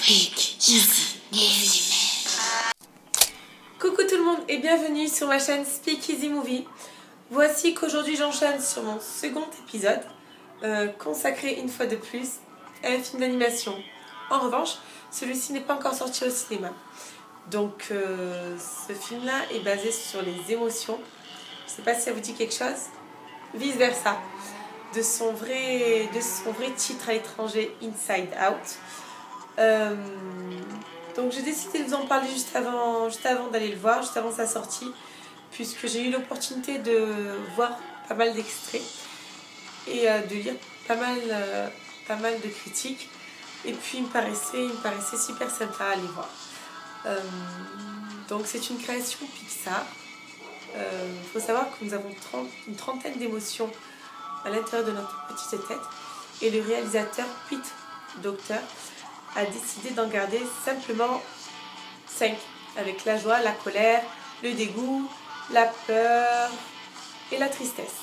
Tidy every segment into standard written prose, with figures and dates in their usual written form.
Speak Easy Movie. Coucou tout le monde et bienvenue sur ma chaîne Speak Easy Movie. Voici qu'aujourd'hui j'enchaîne sur mon second épisode consacré une fois de plus à un film d'animation. En revanche, celui-ci n'est pas encore sorti au cinéma. Donc ce film-là est basé sur les émotions. Je ne sais pas si ça vous dit quelque chose. Vice versa. De son vrai titre à l'étranger, Inside Out. Donc j'ai décidé de vous en parler juste avant d'aller le voir, juste avant sa sortie, puisque j'ai eu l'opportunité de voir pas mal d'extraits et de lire pas mal de critiques. Et puis il me paraissait super sympa à aller voir. Donc c'est une création Pixar. Il faut savoir que nous avons une trentaine d'émotions à l'intérieur de notre petite tête. Et le réalisateur Pete Docter a décidé d'en garder simplement 5, avec la joie, la colère, le dégoût, la peur et la tristesse.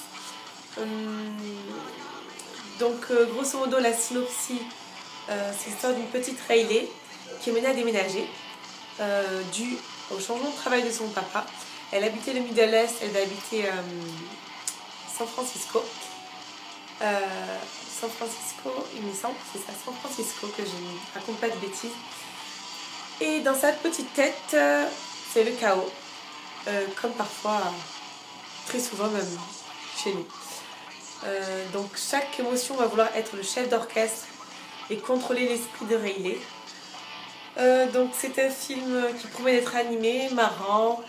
Donc grosso modo la synopsis, c'est l'histoire d'une petite Riley qui est menée à déménager dû au changement de travail de son papa. Elle habitait le Middle East, elle va habiter San Francisco. San Francisco, il me semble, c'est ça, San Francisco, que je ne raconte pas de bêtises. Et dans sa petite tête, c'est le chaos, comme parfois, très souvent même chez nous. Donc chaque émotion va vouloir être le chef d'orchestre et contrôler l'esprit de Riley. Donc c'est un film qui promet d'être animé, marrant,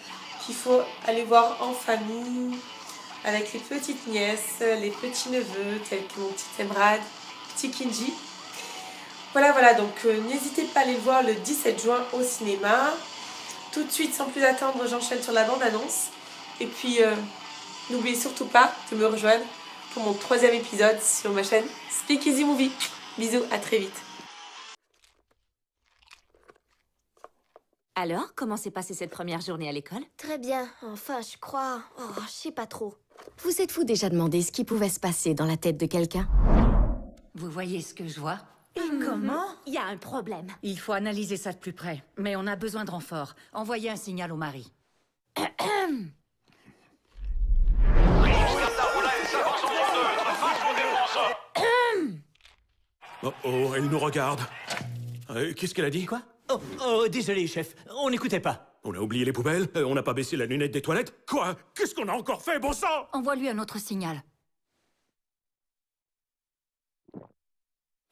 qu'il faut aller voir en famille, avec les petites nièces, les petits neveux, tels que mon petit Emrad, petit Kinji. Voilà, donc n'hésitez pas à aller le voir le 17 juin au cinéma. Tout de suite, sans plus attendre, j'enchaîne sur la bande-annonce. Et puis, n'oubliez surtout pas de me rejoindre pour mon 3e épisode sur ma chaîne Speak Easy Movie. Bisous, à très vite. Alors, comment s'est passée cette première journée à l'école? Très bien, enfin, je crois. Oh, je sais pas trop. Vous êtes-vous déjà demandé ce qui pouvait se passer dans la tête de quelqu'un? Vous voyez ce que je vois? Comment? Il y a un problème. Il faut analyser ça de plus près. Mais on a besoin de renfort. Envoyez un signal au mari. Oh, elle nous regarde. Qu'est-ce qu'elle a dit? Quoi? Oh, désolé, chef. On n'écoutait pas. On a oublié les poubelles? On n'a pas baissé la lunette des toilettes? Quoi? Qu'est-ce qu'on a encore fait, bon sang? Envoie-lui un autre signal.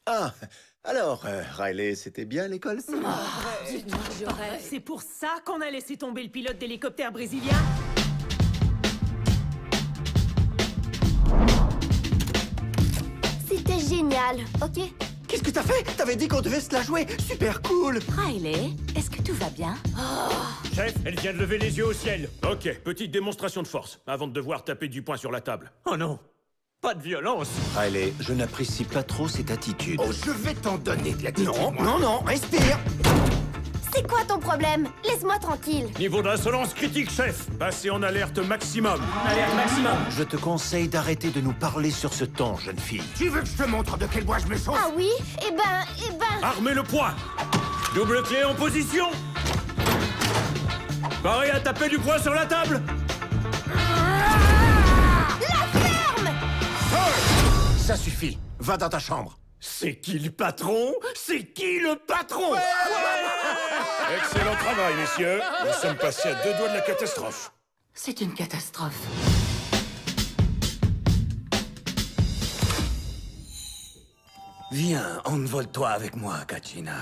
Ah, alors, Riley, c'était bien l'école? C'est pour ça qu'on a laissé tomber le pilote d'hélicoptère brésilien? C'était génial, ok? Qu'est-ce que t'as fait? T'avais dit qu'on devait se la jouer. Super cool. Riley, est-ce que tout va bien? Chef, elle vient de lever les yeux au ciel. Ok, petite démonstration de force, avant de devoir taper du poing sur la table. Oh non, pas de violence. Riley, je n'apprécie pas trop cette attitude. Oh, je vais t'en donner de l'attitude. Non, respire. C'est quoi ton problème? Laisse-moi tranquille. Niveau d'insolence critique, chef. Passez en alerte maximum. Alerte maximum. Je te conseille d'arrêter de nous parler sur ce ton, jeune fille. Tu veux que je te montre de quel bois je me chauffe? Ah oui? Eh ben... Armez le poing. Double clé en position. Paré à taper du poing sur la table. La ferme! Ça suffit. Va dans ta chambre. C'est qui le patron? C'est qui le patron? Excellent travail, messieurs. Nous sommes passés à 2 doigts de la catastrophe. C'est une catastrophe. Viens, envole-toi avec moi, Katrina.